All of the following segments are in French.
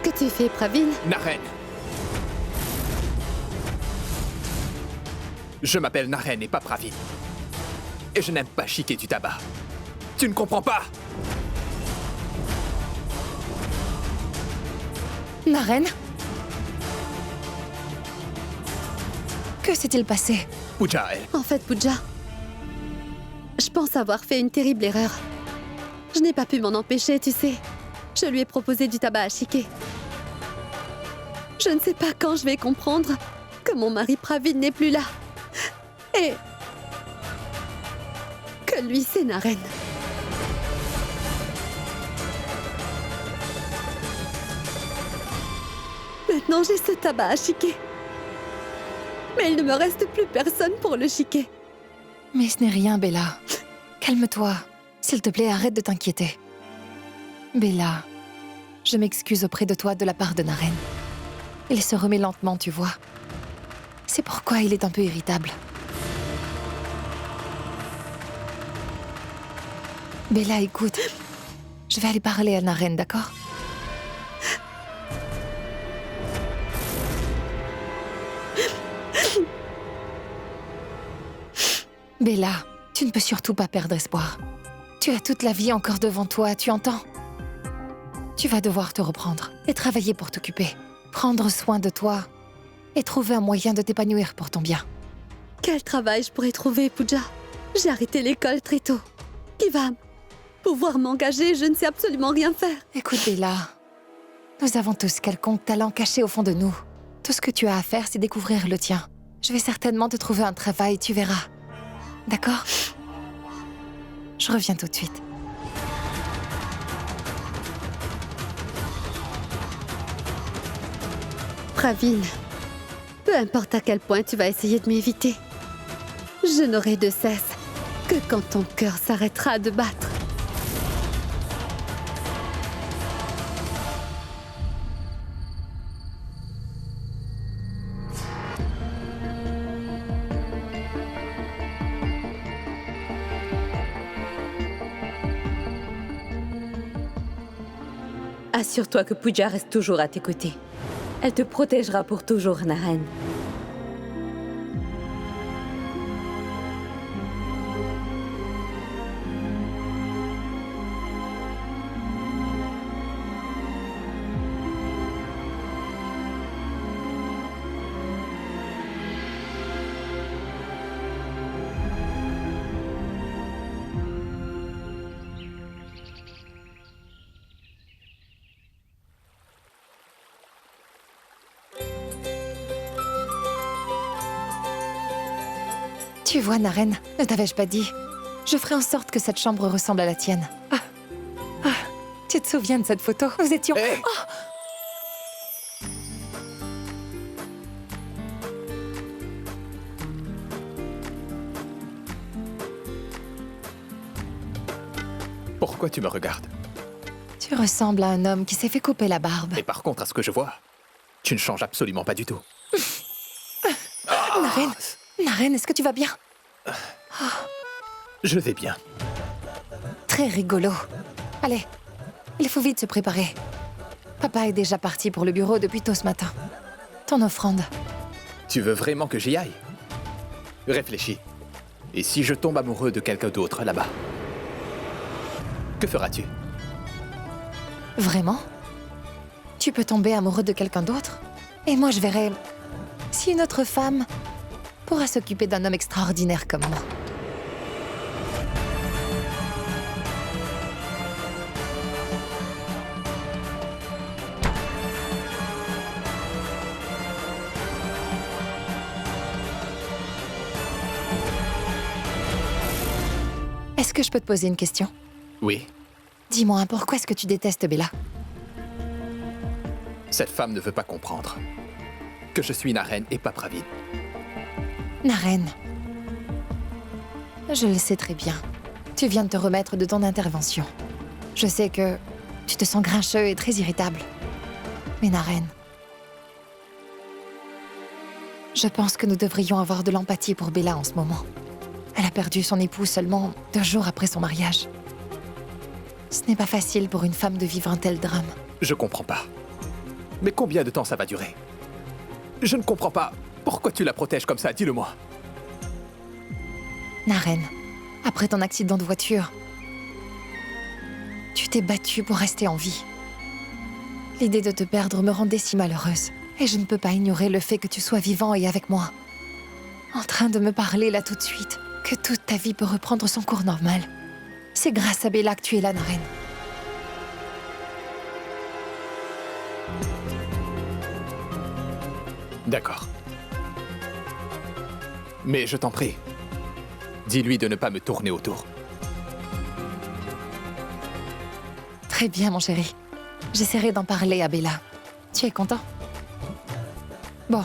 Qu'est-ce que tu fais, Praveen? Naren. Je m'appelle Naren et pas Praveen. Et je n'aime pas chiquer du tabac. Tu ne comprends pas? Naren? Que s'est-il passé? Pooja, elle. En fait, Pooja, je pense avoir fait une terrible erreur. Je n'ai pas pu m'en empêcher, tu sais. Je lui ai proposé du tabac à chiquer. Je ne sais pas quand je vais comprendre que mon mari Praveen n'est plus là. Et que lui, c'est Naren. Maintenant, j'ai ce tabac à chiquer. Mais il ne me reste plus personne pour le chiquer. Mais ce n'est rien, Bella. Calme-toi. S'il te plaît, arrête de t'inquiéter. Bella, je m'excuse auprès de toi de la part de Naren. Il se remet lentement, tu vois. C'est pourquoi il est un peu irritable. Bella, écoute. Je vais aller parler à Naren, d'accord? Bella, tu ne peux surtout pas perdre espoir. Tu as toute la vie encore devant toi, tu entends? Tu vas devoir te reprendre et travailler pour t'occuper. Prendre soin de toi et trouver un moyen de t'épanouir pour ton bien. Quel travail je pourrais trouver, Pooja? J'ai arrêté l'école très tôt. Qui va pouvoir m'engager? Je ne sais absolument rien faire. Écoute, Bella, nous avons tous quelconque talent caché au fond de nous. Tout ce que tu as à faire, c'est découvrir le tien. Je vais certainement te trouver un travail, tu verras. D'accord? Je reviens tout de suite. Praveen, peu importe à quel point tu vas essayer de m'éviter, je n'aurai de cesse que quand ton cœur s'arrêtera de battre. Assure-toi que Pooja reste toujours à tes côtés. Elle te protégera pour toujours, Naren. Tu vois, Naren, ne t'avais-je pas dit? Je ferai en sorte que cette chambre ressemble à la tienne. Tu te souviens de cette photo? Nous étions... Hey. Pourquoi tu me regardes? Tu ressembles à un homme qui s'est fait couper la barbe. Et par contre, à ce que je vois, tu ne changes absolument pas du tout. Naren, Naren, est-ce que tu vas bien? Je vais bien. Très rigolo. Allez, il faut vite se préparer. Papa est déjà parti pour le bureau depuis tôt ce matin. Ton offrande. Tu veux vraiment que j'y aille? Réfléchis. Et si je tombe amoureux de quelqu'un d'autre là-bas? Que feras-tu? Vraiment? Tu peux tomber amoureux de quelqu'un d'autre? Et moi, je verrai si une autre femme pourra s'occuper d'un homme extraordinaire comme moi. Est-ce que je peux te poser une question? Oui. Dis-moi, pourquoi est-ce que tu détestes Bella? Cette femme ne veut pas comprendre que je suis Naren et pas Praveen. Naren. Je le sais très bien. Tu viens de te remettre de ton intervention. Je sais que tu te sens grincheux et très irritable. Mais Naren, je pense que nous devrions avoir de l'empathie pour Bella en ce moment. Elle a perdu son époux seulement 2 jours après son mariage. Ce n'est pas facile pour une femme de vivre un tel drame. Je comprends pas. Mais combien de temps ça va durer? Je ne comprends pas. Pourquoi tu la protèges comme ça? Dis-le-moi. Naren, après ton accident de voiture, tu t'es battue pour rester en vie. L'idée de te perdre me rendait si malheureuse. Et je ne peux pas ignorer le fait que tu sois vivant et avec moi. En train de me parler là tout de suite, que toute ta vie peut reprendre son cours normal. C'est grâce à Bella que tu es là, Naren. D'accord. Mais je t'en prie, dis-lui de ne pas me tourner autour. Très bien, mon chéri. J'essaierai d'en parler à Bella. Tu es content? Bon,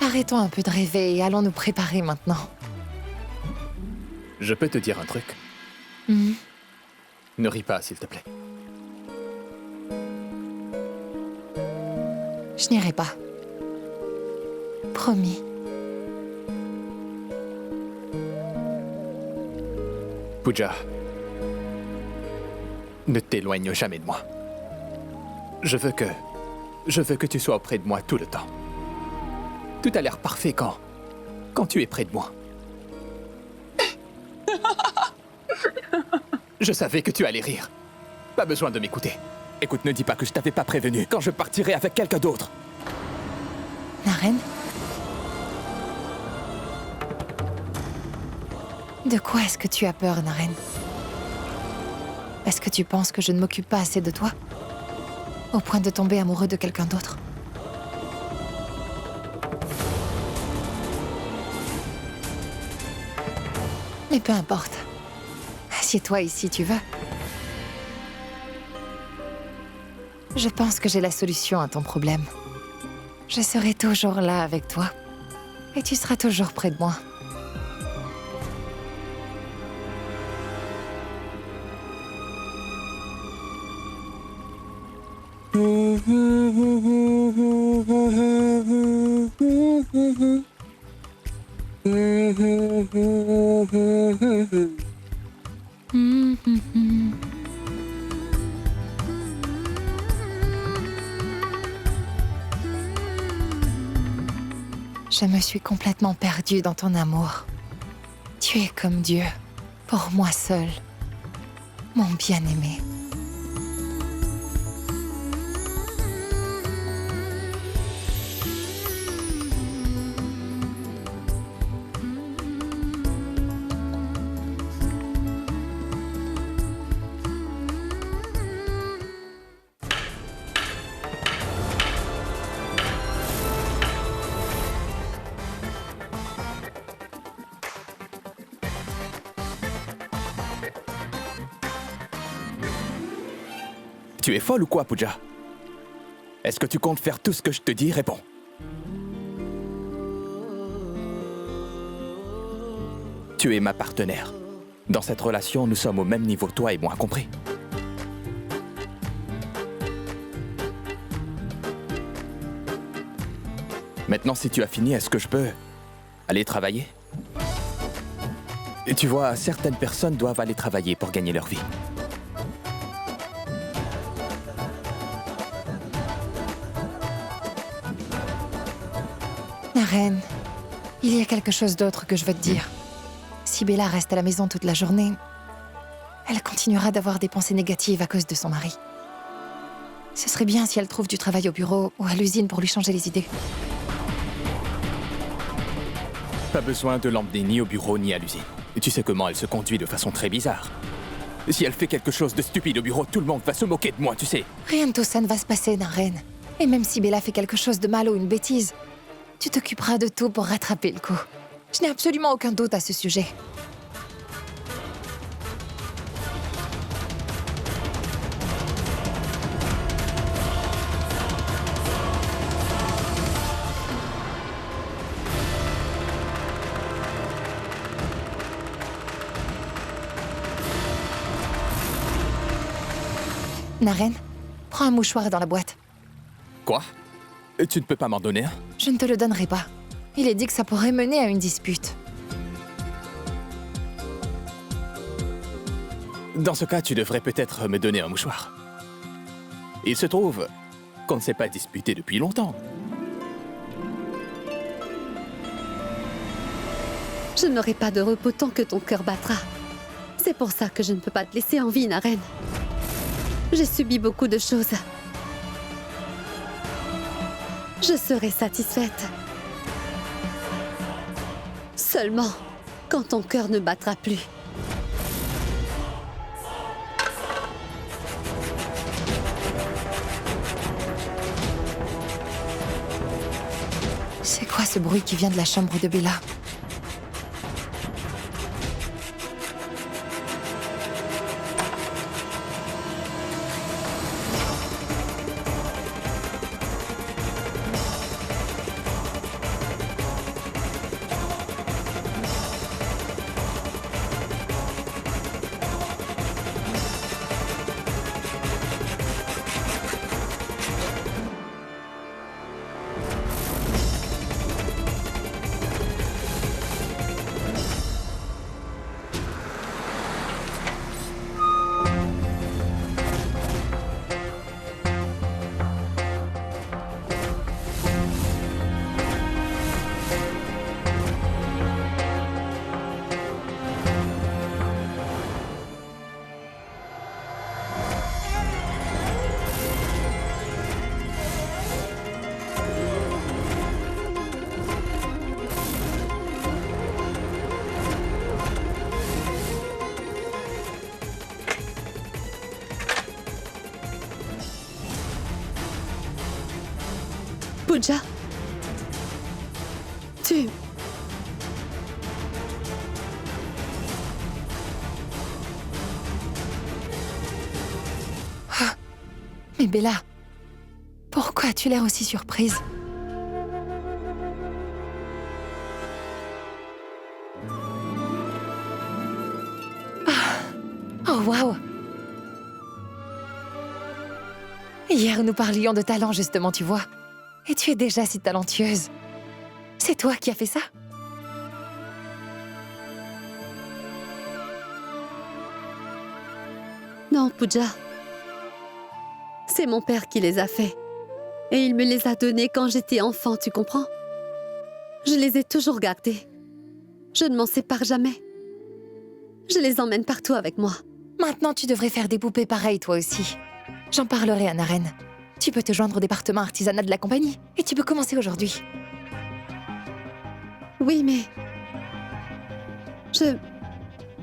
arrêtons un peu de rêver et allons nous préparer maintenant. Je peux te dire un truc? Mhm. Ne ris pas, s'il te plaît. Je n'irai pas. Promis. Pooja, ne t'éloigne jamais de moi. Je veux que tu sois auprès de moi tout le temps. Tout a l'air parfait quand tu es près de moi. Je savais que tu allais rire. Pas besoin de m'écouter. Écoute, ne dis pas que je t'avais pas prévenu quand je partirai avec quelqu'un d'autre. Naren? De quoi est-ce que tu as peur, Naren? Est-ce que tu penses que je ne m'occupe pas assez de toi? Au point de tomber amoureux de quelqu'un d'autre? Mais peu importe. Assieds-toi ici, tu veux. Je pense que j'ai la solution à ton problème. Je serai toujours là avec toi. Et tu seras toujours près de moi. Je me suis complètement perdue dans ton amour. Tu es comme Dieu, pour moi seul, mon bien-aimé. Tu es folle ou quoi, Pooja? Est-ce que tu comptes faire tout ce que je te dis? Réponds. Tu es ma partenaire. Dans cette relation, nous sommes au même niveau, toi et moi, compris? Maintenant, si tu as fini, est-ce que je peux aller travailler? Et tu vois, certaines personnes doivent aller travailler pour gagner leur vie. Naren, il y a quelque chose d'autre que je veux te dire. Si Bella reste à la maison toute la journée, elle continuera d'avoir des pensées négatives à cause de son mari. Ce serait bien si elle trouve du travail au bureau ou à l'usine pour lui changer les idées. Pas besoin de l'emmener ni au bureau ni à l'usine. Et tu sais comment elle se conduit de façon très bizarre. Si elle fait quelque chose de stupide au bureau, tout le monde va se moquer de moi, tu sais. Rien de tout ça ne va se passer, Naren. Et même si Bella fait quelque chose de mal ou une bêtise, tu t'occuperas de tout pour rattraper le coup. Je n'ai absolument aucun doute à ce sujet. Naren, prends un mouchoir dans la boîte. Quoi? Et tu ne peux pas m'en donner un? Je ne te le donnerai pas. Il est dit que ça pourrait mener à une dispute. Dans ce cas, tu devrais peut-être me donner un mouchoir. Il se trouve qu'on ne s'est pas disputé depuis longtemps. Je n'aurai pas de repos tant que ton cœur battra. C'est pour ça que je ne peux pas te laisser en vie, Naren. J'ai subi beaucoup de choses. Je serai satisfaite. Seulement quand ton cœur ne battra plus. C'est quoi ce bruit qui vient de la chambre de Bella? Pooja, tu... Mais Bella, pourquoi as-tu l'air aussi surprise? Oh, waouh! Hier, nous parlions de talent, justement, tu vois. Et tu es déjà si talentueuse. C'est toi qui as fait ça? Non, Pooja. C'est mon père qui les a faits. Et il me les a donnés quand j'étais enfant, tu comprends? Je les ai toujours gardés. Je ne m'en sépare jamais. Je les emmène partout avec moi. Maintenant, tu devrais faire des poupées pareilles, toi aussi. J'en parlerai à Naren. Tu peux te joindre au département artisanat de la compagnie. Et tu peux commencer aujourd'hui. Oui, mais...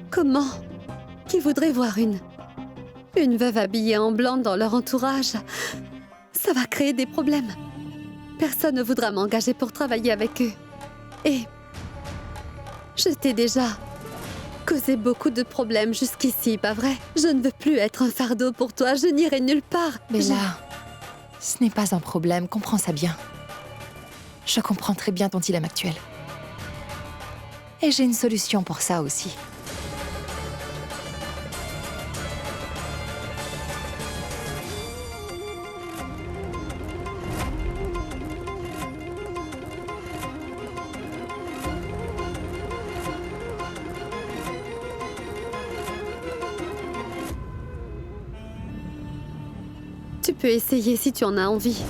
Comment? Qui voudrait voir une veuve habillée en blanc dans leur entourage? Ça va créer des problèmes. Personne ne voudra m'engager pour travailler avec eux. Et... je t'ai déjà causé beaucoup de problèmes jusqu'ici, pas vrai? Je ne veux plus être un fardeau pour toi, je n'irai nulle part. Bella, ce n'est pas un problème, comprends ça bien. Je comprends très bien ton dilemme actuel. Et j'ai une solution pour ça aussi. Tu peux essayer si tu en as envie.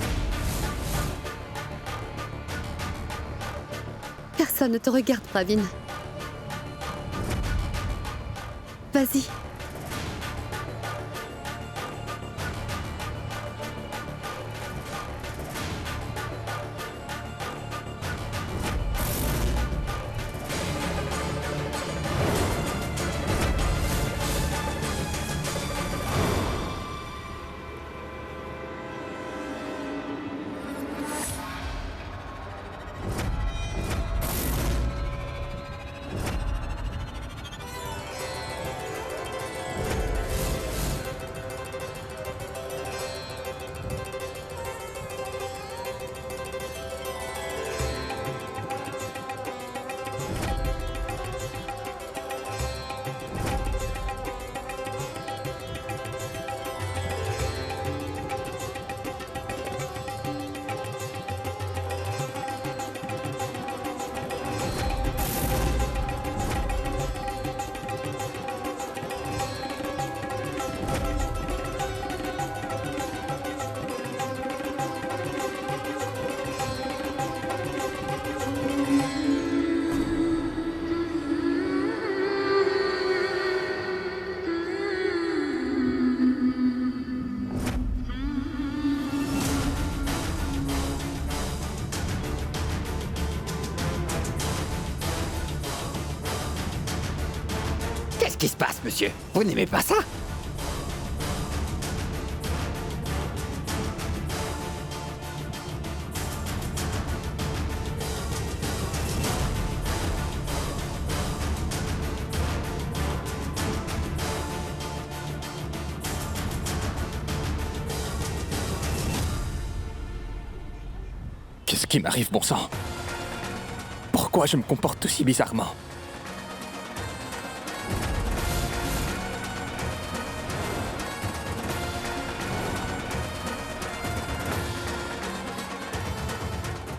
Personne ne te regarde, Pravin. Vas-y. qui se passe, monsieur? Vous n'aimez pas ça? Qu'est-ce qui m'arrive, bon sang? Pourquoi je me comporte aussi bizarrement?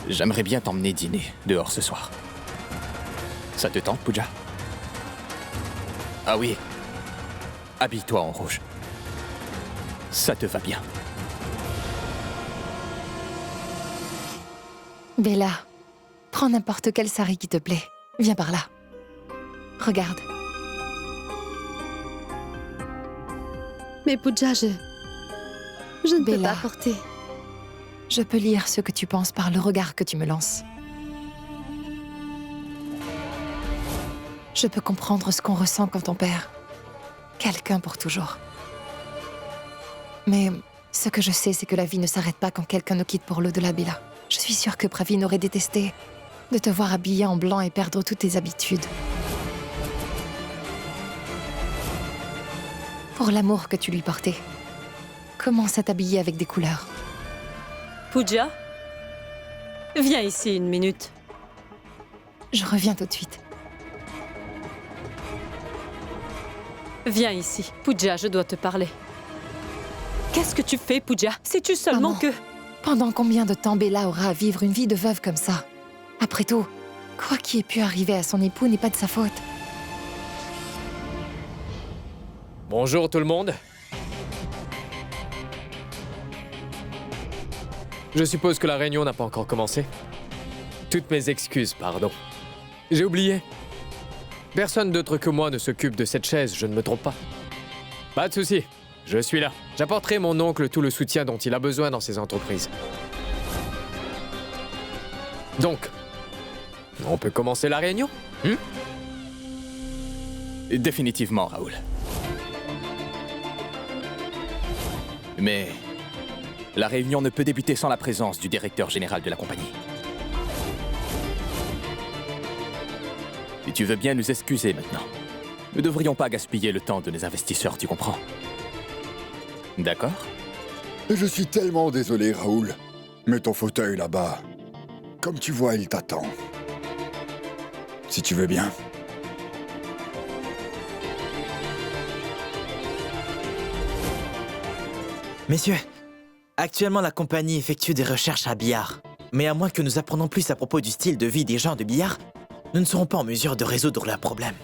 J'aimerais bien t'emmener dîner dehors ce soir. Ça te tente, Pooja? Ah oui. Habille-toi en rouge. Ça te va bien. Bella, prends n'importe quelle sari qui te plaît. Viens par là. Regarde. Mais Pooja, je ne peux Bella. pas porter. Je peux lire ce que tu penses par le regard que tu me lances. Je peux comprendre ce qu'on ressent quand on perd quelqu'un pour toujours. Mais ce que je sais, c'est que la vie ne s'arrête pas quand quelqu'un nous quitte pour l'au-delà, Bella. Je suis sûre que Praveen aurait détesté de te voir habillée en blanc et perdre toutes tes habitudes. Pour l'amour que tu lui portais, commence à t'habiller avec des couleurs. Pooja, viens ici une minute. Je reviens tout de suite. Viens ici. Pooja, je dois te parler. Qu'est-ce que tu fais, Pooja? Sais-tu seulement Maman. que... Pendant combien de temps Bella aura à vivre une vie de veuve comme ça? Après tout, quoi qui ait pu arriver à son époux n'est pas de sa faute. Bonjour tout le monde. Je suppose que la réunion n'a pas encore commencé. Toutes mes excuses, pardon. J'ai oublié. Personne d'autre que moi ne s'occupe de cette chaise, je ne me trompe pas. Pas de souci, je suis là. J'apporterai mon oncle tout le soutien dont il a besoin dans ses entreprises. Donc, on peut commencer la réunion? Définitivement, Raoul. Mais la réunion ne peut débuter sans la présence du directeur général de la compagnie. Et tu veux bien nous excuser maintenant. Nous ne devrions pas gaspiller le temps de nos investisseurs, tu comprends? D'accord? Je suis tellement désolé, Raoul. Mets ton fauteuil là-bas. Comme tu vois, il t'attend. Si tu veux bien. Messieurs, actuellement la compagnie effectue des recherches à billard. Mais à moins que nous apprenions plus à propos du style de vie des gens de billard, nous ne serons pas en mesure de résoudre leurs problèmes.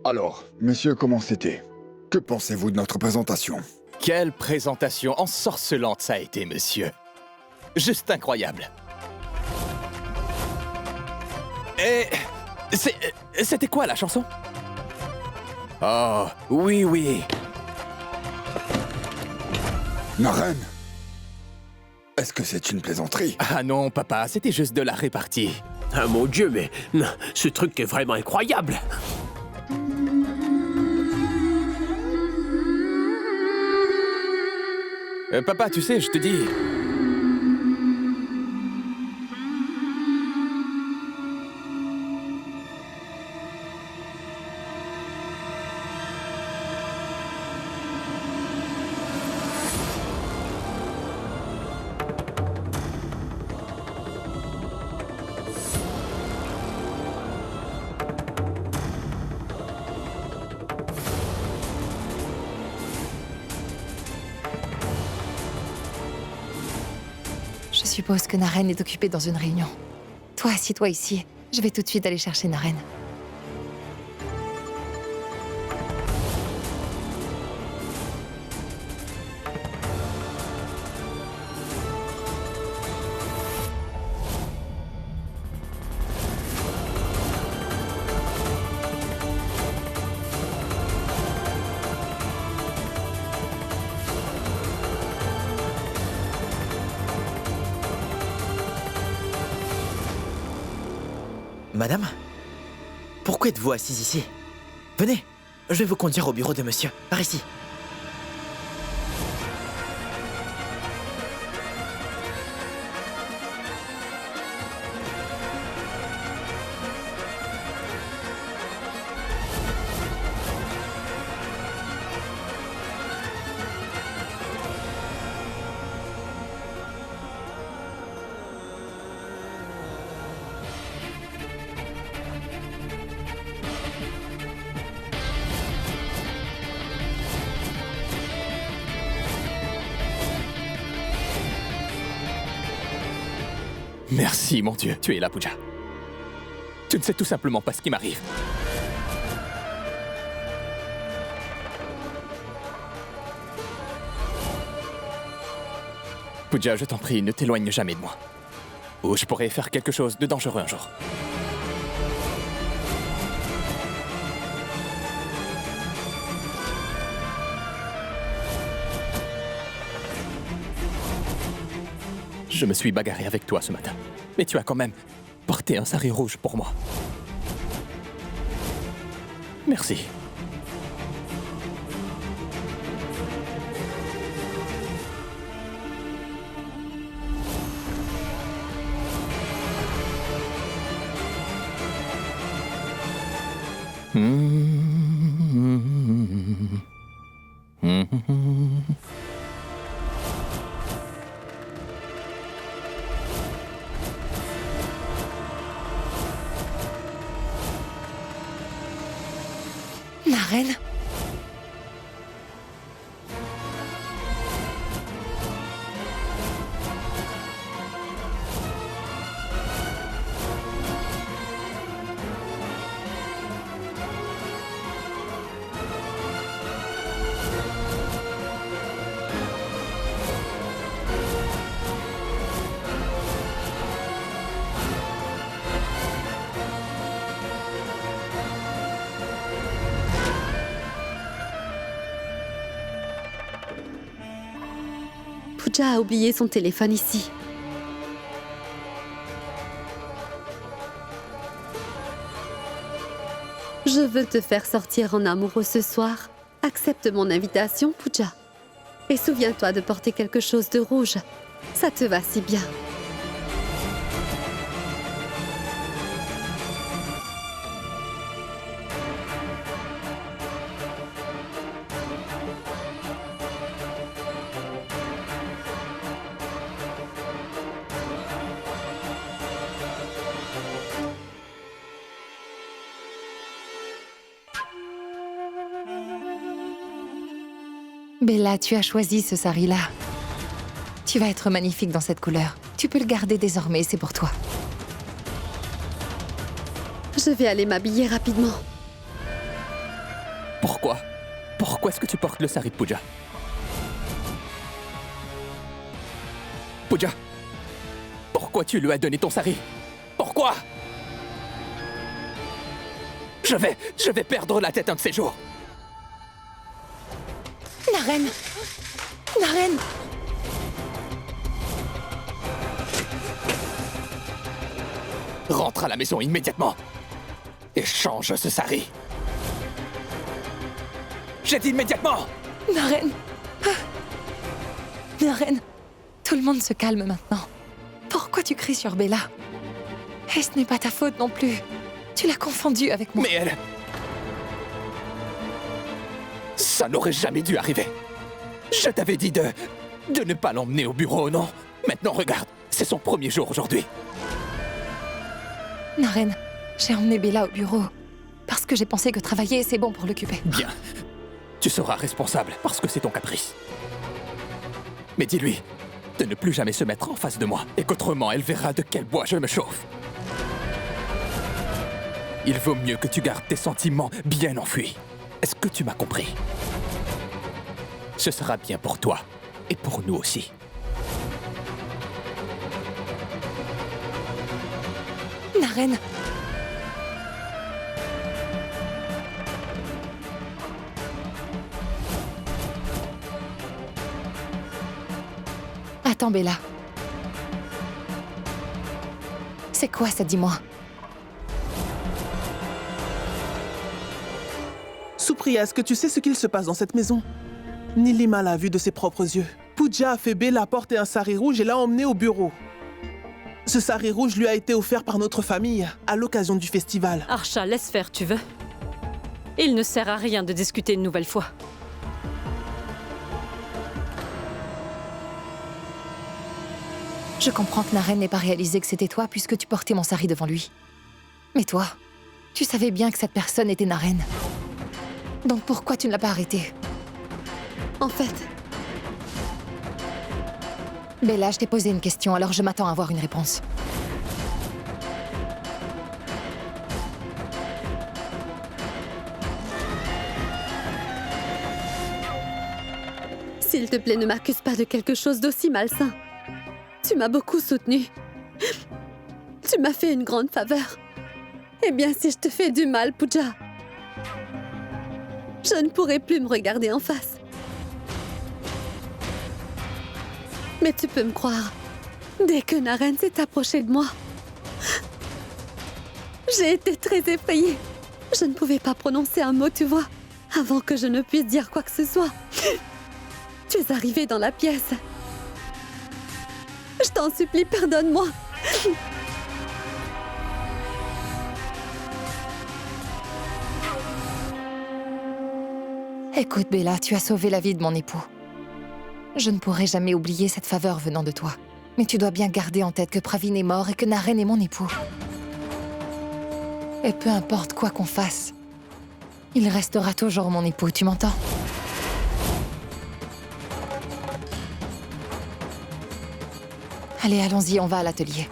Alors, messieurs, comment c'était? Que pensez-vous de notre présentation? Quelle présentation ensorcelante ça a été, monsieur. Juste incroyable. Et... c'était quoi la chanson? Oh, oui, oui. Naren? Est-ce que c'est une plaisanterie? Ah non, papa, c'était juste de la répartie. Ah mon Dieu, mais ce truc est vraiment incroyable. Papa, tu sais, je te dis... Je suppose que Naren est occupée dans une réunion. Toi, assis-toi ici. Je vais tout de suite aller chercher Naren. Madame? Pourquoi êtes-vous assise ici? Venez, je vais vous conduire au bureau de monsieur. Par ici. Merci, mon Dieu, tu es là, Pooja. Tu ne sais tout simplement pas ce qui m'arrive. Pooja, je t'en prie, ne t'éloigne jamais de moi. Ou je pourrais faire quelque chose de dangereux un jour. Je me suis bagarré avec toi ce matin. Mais tu as quand même porté un sari rouge pour moi. Merci. Naren? Pooja a oublié son téléphone ici. Je veux te faire sortir en amoureux ce soir. Accepte mon invitation, Pooja. Et souviens-toi de porter quelque chose de rouge. Ça te va si bien. Bella, tu as choisi ce sari-là. Tu vas être magnifique dans cette couleur. Tu peux le garder désormais, c'est pour toi. Je vais aller m'habiller rapidement. Pourquoi? Pourquoi est-ce que tu portes le sari de Pooja? Pooja, pourquoi tu lui as donné ton sari? Pourquoi? Je vais perdre la tête un de ces jours. Naren! Naren! Rentre à la maison immédiatement et change ce sari. J'ai dit immédiatement! Naren! Ah. Naren! Tout le monde se calme maintenant. Pourquoi tu cries sur Bella? Et ce n'est pas ta faute non plus. Tu l'as confondue avec moi. Mais elle... Ça n'aurait jamais dû arriver. Je t'avais dit de ne pas l'emmener au bureau, non? Maintenant, regarde, c'est son premier jour aujourd'hui. Naren, j'ai emmené Bella au bureau. Parce que j'ai pensé que travailler, c'est bon pour l'occuper. Bien. Tu seras responsable parce que c'est ton caprice. Mais dis-lui de ne plus jamais se mettre en face de moi et qu'autrement elle verra de quel bois je me chauffe. Il vaut mieux que tu gardes tes sentiments bien enfuis. Est-ce que tu m'as compris? Ce sera bien pour toi et pour nous aussi. Naren. Attends, Bella. C'est quoi ça, dis-moi? Supriya, est-ce que tu sais ce qu'il se passe dans cette maison? Nilima l'a vu de ses propres yeux. Pooja a fait Bella porter un sari rouge et l'a emmené au bureau. Ce sari rouge lui a été offert par notre famille à l'occasion du festival. Archa, laisse faire, tu veux? Il ne sert à rien de discuter une nouvelle fois. Je comprends que Naren n'ait pas réalisé que c'était toi puisque tu portais mon sari devant lui. Mais toi, tu savais bien que cette personne était Naren. Donc pourquoi tu ne l'as pas arrêté? En fait, Bella, je t'ai posé une question, alors je m'attends à avoir une réponse. s'il te plaît, ne m'accuse pas de quelque chose d'aussi malsain. Tu m'as beaucoup soutenue. Tu m'as fait une grande faveur. Eh bien, si je te fais du mal, Pooja, je ne pourrai plus me regarder en face. Mais tu peux me croire, dès que Naren s'est approché de moi, j'ai été très effrayée. Je ne pouvais pas prononcer un mot, tu vois, avant que je ne puisse dire quoi que ce soit. Tu es arrivé dans la pièce. Je t'en supplie, pardonne-moi. Écoute, Bella, tu as sauvé la vie de mon époux. Je ne pourrai jamais oublier cette faveur venant de toi. Mais tu dois bien garder en tête que Pravin est mort et que Naren est mon époux. Et peu importe quoi qu'on fasse, il restera toujours mon époux, tu m'entends? Allez, allons-y, on va à l'atelier.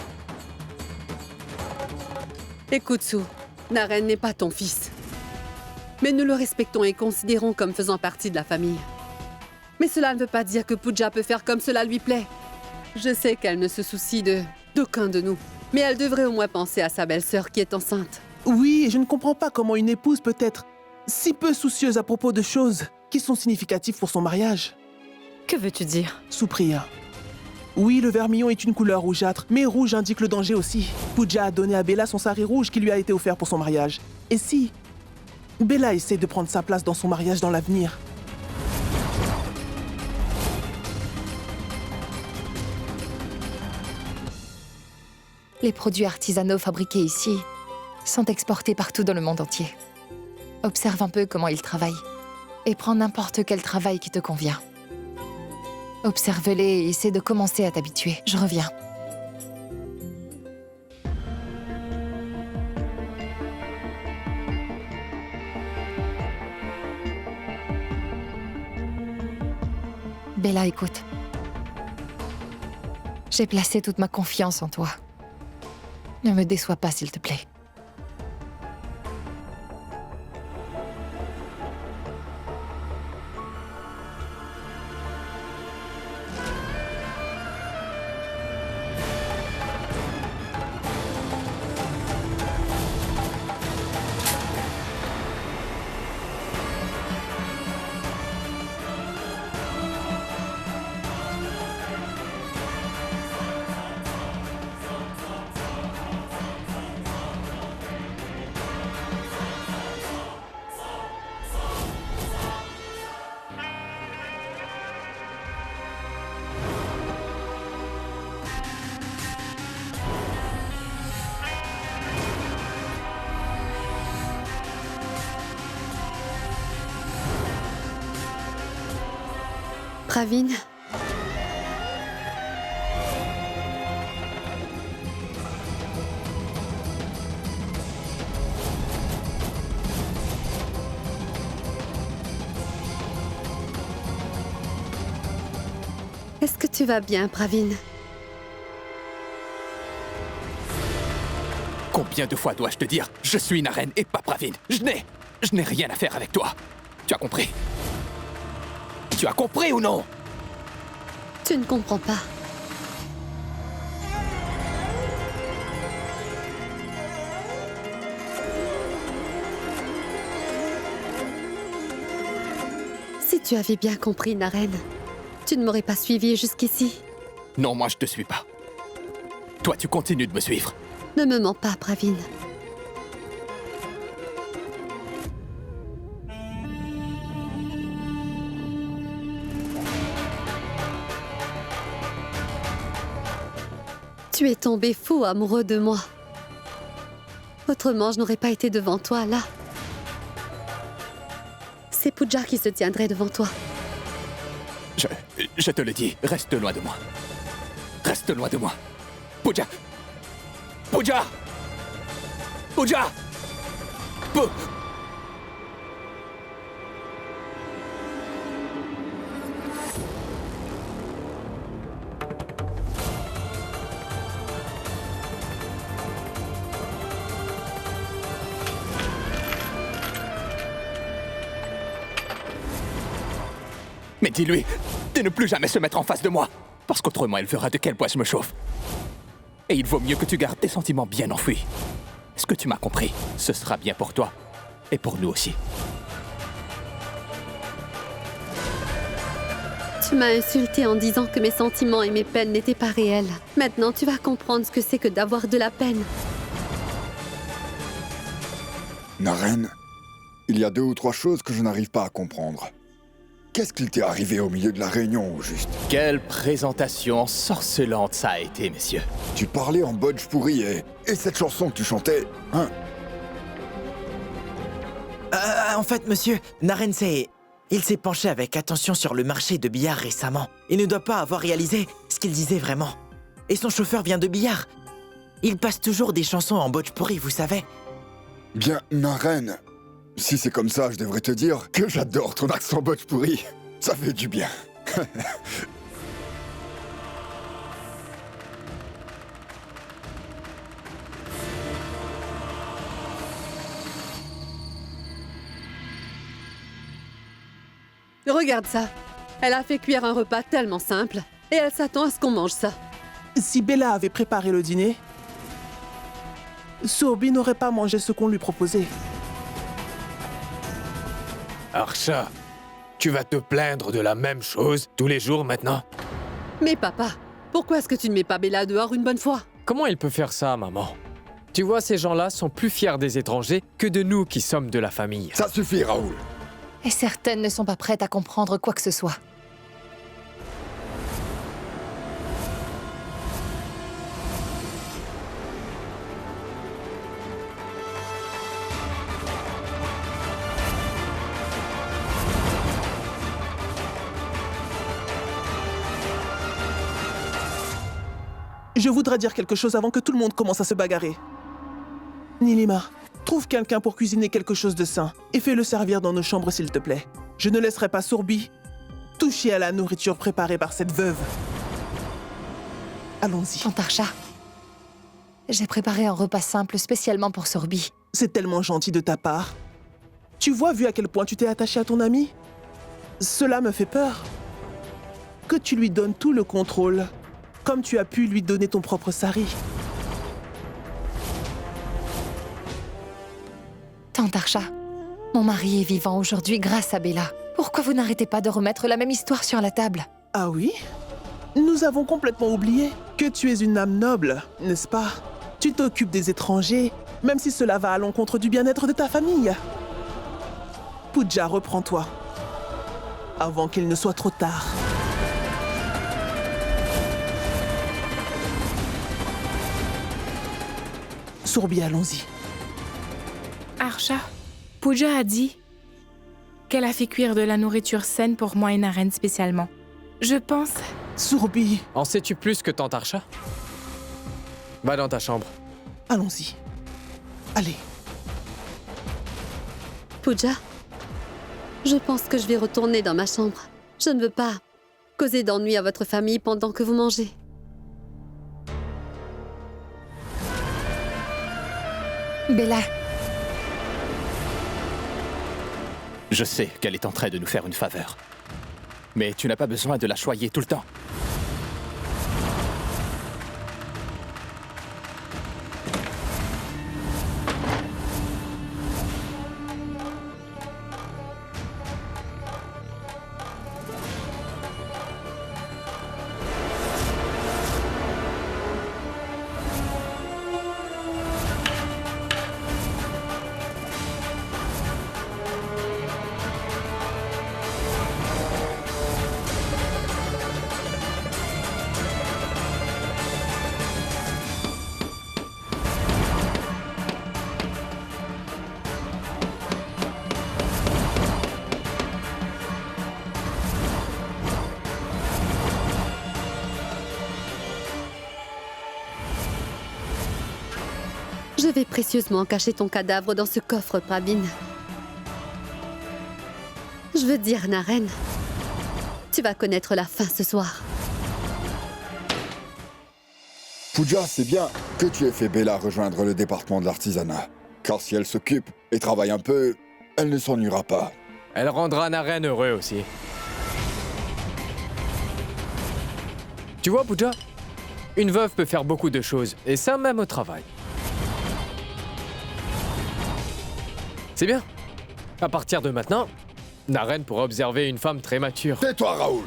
Écoute, Sue, Naren n'est pas ton fils. Mais nous le respectons et considérons comme faisant partie de la famille. Mais cela ne veut pas dire que Pooja peut faire comme cela lui plaît. Je sais qu'elle ne se soucie d'aucun de nous. Mais elle devrait au moins penser à sa belle-sœur qui est enceinte. Oui, et je ne comprends pas comment une épouse peut être si peu soucieuse à propos de choses qui sont significatives pour son mariage. Que veux-tu dire? Supriya. Oui, le vermillon est une couleur rougeâtre, mais rouge indique le danger aussi. Pooja a donné à Bella son sari rouge qui lui a été offert pour son mariage. Et si Bella essaie de prendre sa place dans son mariage dans l'avenir? Les produits artisanaux fabriqués ici sont exportés partout dans le monde entier. Observe un peu comment ils travaillent et prends n'importe quel travail qui te convient. Observe-les et essaie de commencer à t'habituer. Je reviens. Bella, écoute. J'ai placé toute ma confiance en toi. Ne me déçois pas, s'il te plaît. Pravin, Est-ce que tu vas bien, Pravin? Combien de fois dois-je te dire, je suis Naren et pas Pravin. Je n'ai rien à faire avec toi. Tu as compris? Tu as compris ou non? Tu ne comprends pas. Si tu avais bien compris, Naren, tu ne m'aurais pas suivi jusqu'ici. Non, moi je te suis pas. Toi, tu continues de me suivre. Ne me mens pas, Pravin. Tu es tombé fou amoureux de moi. Autrement, je n'aurais pas été devant toi, là. C'est Pooja qui se tiendrait devant toi. Je te le dis, reste loin de moi. Reste loin de moi. Pooja! Pooja! Pooja! Mais dis-lui de ne plus jamais se mettre en face de moi, parce qu'autrement elle verra de quel bois je me chauffe. Et il vaut mieux que tu gardes tes sentiments bien enfouis. Est-ce que tu m'as compris? Ce sera bien pour toi, et pour nous aussi. Tu m'as insulté en disant que mes sentiments et mes peines n'étaient pas réels. Maintenant, tu vas comprendre ce que c'est que d'avoir de la peine. Naren, il y a 2 ou 3 choses que je n'arrive pas à comprendre. Qu'est-ce qu'il t'est arrivé au milieu de la réunion, au juste? Quelle présentation ensorcelante ça a été, messieurs. Tu parlais en Bhojpuri et cette chanson que tu chantais, hein? En fait, monsieur, Naren il s'est penché avec attention sur le marché de billard récemment. Il ne doit pas avoir réalisé ce qu'il disait vraiment. Et son chauffeur vient de billard. Il passe toujours des chansons en Bhojpuri, vous savez. Bien, Naren, si c'est comme ça, je devrais te dire que j'adore ton accent Bhojpuri. Ça fait du bien. Regarde ça. Elle a fait cuire un repas tellement simple. Et elle s'attend à ce qu'on mange ça. Si Bella avait préparé le dîner, Surbi n'aurait pas mangé ce qu'on lui proposait. Archa, tu vas te plaindre de la même chose tous les jours maintenant? Mais papa, pourquoi est-ce que tu ne mets pas Bella dehors une bonne fois? Comment il peut faire ça, maman? Tu vois, ces gens-là sont plus fiers des étrangers que de nous qui sommes de la famille. Ça suffit, Raoul. Et certaines ne sont pas prêtes à comprendre quoi que ce soit. Je voudrais dire quelque chose avant que tout le monde commence à se bagarrer. Nilima, trouve quelqu'un pour cuisiner quelque chose de sain et fais-le servir dans nos chambres, s'il te plaît. Je ne laisserai pas Surbi toucher à la nourriture préparée par cette veuve. Allons-y. Tante Archa, j'ai préparé un repas simple spécialement pour Surbi. C'est tellement gentil de ta part. Tu vois, vu à quel point tu t'es attaché à ton ami, cela me fait peur. Que tu lui donnes tout le contrôle, comme tu as pu lui donner ton propre sari. Tante Archa, mon mari est vivant aujourd'hui grâce à Bella. Pourquoi vous n'arrêtez pas de remettre la même histoire sur la table? Ah oui? Nous avons complètement oublié que tu es une âme noble, n'est-ce pas? Tu t'occupes des étrangers, même si cela va à l'encontre du bien-être de ta famille. Pooja, reprends-toi, avant qu'il ne soit trop tard. Surbi, allons-y. Archa, Pooja a dit qu'elle a fait cuire de la nourriture saine pour moi et Naren spécialement. Je pense... Surbi! En sais-tu plus que tante Archa? Va dans ta chambre. Allons-y. Allez. Pooja, je pense que je vais retourner dans ma chambre. Je ne veux pas Causez d'ennui à votre famille pendant que vous mangez. Bella, Je sais qu'elle est en train de nous faire une faveur. Mais tu n'as pas besoin de la choyer tout le temps. Je vais précieusement cacher ton cadavre dans ce coffre, Pravin. Je veux dire, Naren, tu vas connaître la fin ce soir. Pooja, c'est bien que tu aies fait Bella rejoindre le département de l'artisanat. Car si elle s'occupe et travaille un peu, elle ne s'ennuiera pas. Elle rendra Naren heureux aussi. Tu vois, Pooja, une veuve peut faire beaucoup de choses, et ça même au travail. C'est bien. À partir de maintenant, Naren pourra observer une femme très mature. Tais-toi, Raoul.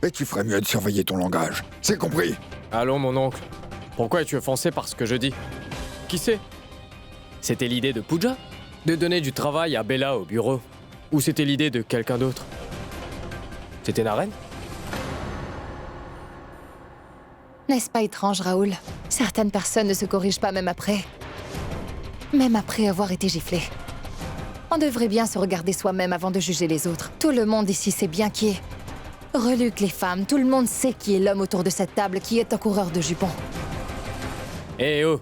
Et tu ferais mieux de surveiller ton langage. C'est compris? Allons, mon oncle. Pourquoi es-tu offensé par ce que je dis? Qui sait? C'était l'idée de Pooja? De donner du travail à Bella au bureau? Ou c'était l'idée de quelqu'un d'autre? C'était Naren? n'est-ce pas étrange, Raoul? Certaines personnes ne se corrigent pas même après. Même après avoir été giflées. On devrait bien se regarder soi-même avant de juger les autres. Tout le monde ici sait bien qui est. Reluque les femmes, tout le monde sait qui est l'homme autour de cette table qui est un coureur de jupons. Eh oh!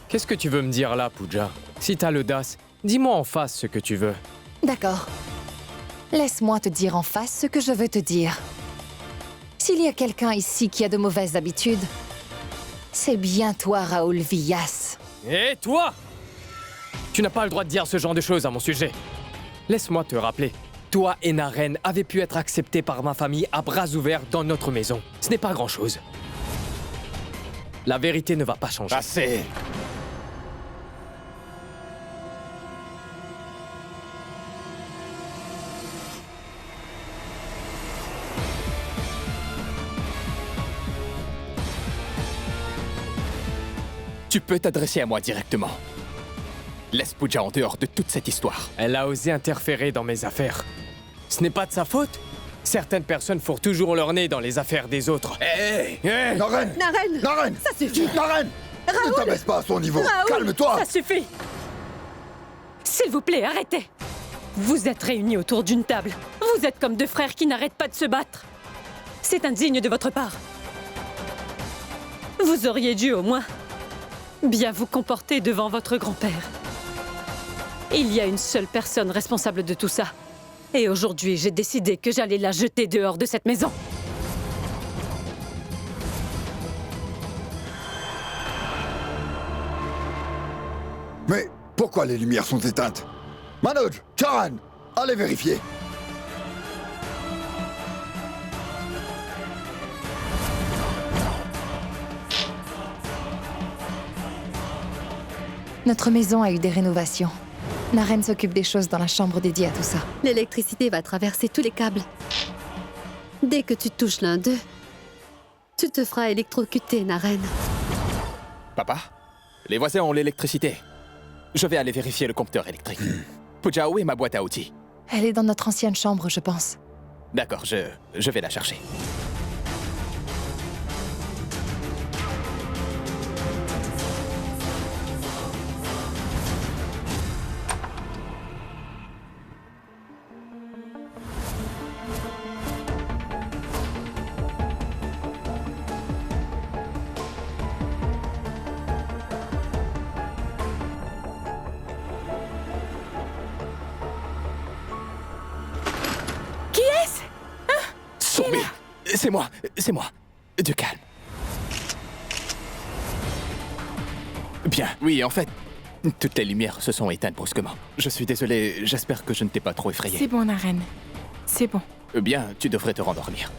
Qu'est-ce que tu veux me dire là, Pooja? Si t'as l'audace, dis-moi en face ce que tu veux. D'accord. Laisse-moi te dire en face ce que je veux te dire. S'il y a quelqu'un ici qui a de mauvaises habitudes, c'est bien toi, Raoul Villas. Et toi? Tu n'as pas le droit de dire ce genre de choses à mon sujet. Laisse-moi te rappeler. Toi et Naren avez pu être acceptés par ma famille à bras ouverts dans notre maison. Ce n'est pas grand-chose. La vérité ne va pas changer. Assez! Tu peux t'adresser à moi directement. Laisse Pooja en dehors de toute cette histoire. Elle a osé interférer dans mes affaires. Ce n'est pas de sa faute. Certaines personnes fourrent toujours leur nez dans les affaires des autres. Hé! Naren! Naren! Naren! Ça suffit! Naren! Ne t'abaisse pas à son niveau! Raoul, Calme-toi! Ça suffit! S'il vous plaît, arrêtez! Vous êtes réunis autour d'une table. Vous êtes comme deux frères qui n'arrêtent pas de se battre. C'est indigne de votre part. Vous auriez dû au moins bien vous comporter devant votre grand-père. Il y a une seule personne responsable de tout ça. Et aujourd'hui, j'ai décidé que j'allais la jeter dehors de cette maison. Mais pourquoi les lumières sont éteintes? Manoj, Charan, allez vérifier. Notre maison a eu des rénovations. Naren s'occupe des choses dans la chambre dédiée à tout ça. L'électricité va traverser tous les câbles. Dès que tu touches l'un d'eux, tu te feras électrocuter, Naren. Papa, les voisins ont l'électricité. Je vais aller vérifier le compteur électrique. Pooja, où est ma boîte à outils? Elle est dans notre ancienne chambre, je pense. D'accord, je vais la chercher. C'est moi. Du calme. Bien, oui, en fait, toutes les lumières se sont éteintes brusquement. Je suis désolé, j'espère que je ne t'ai pas trop effrayé. C'est bon, Naren. C'est bon. Bien, tu devrais te rendormir.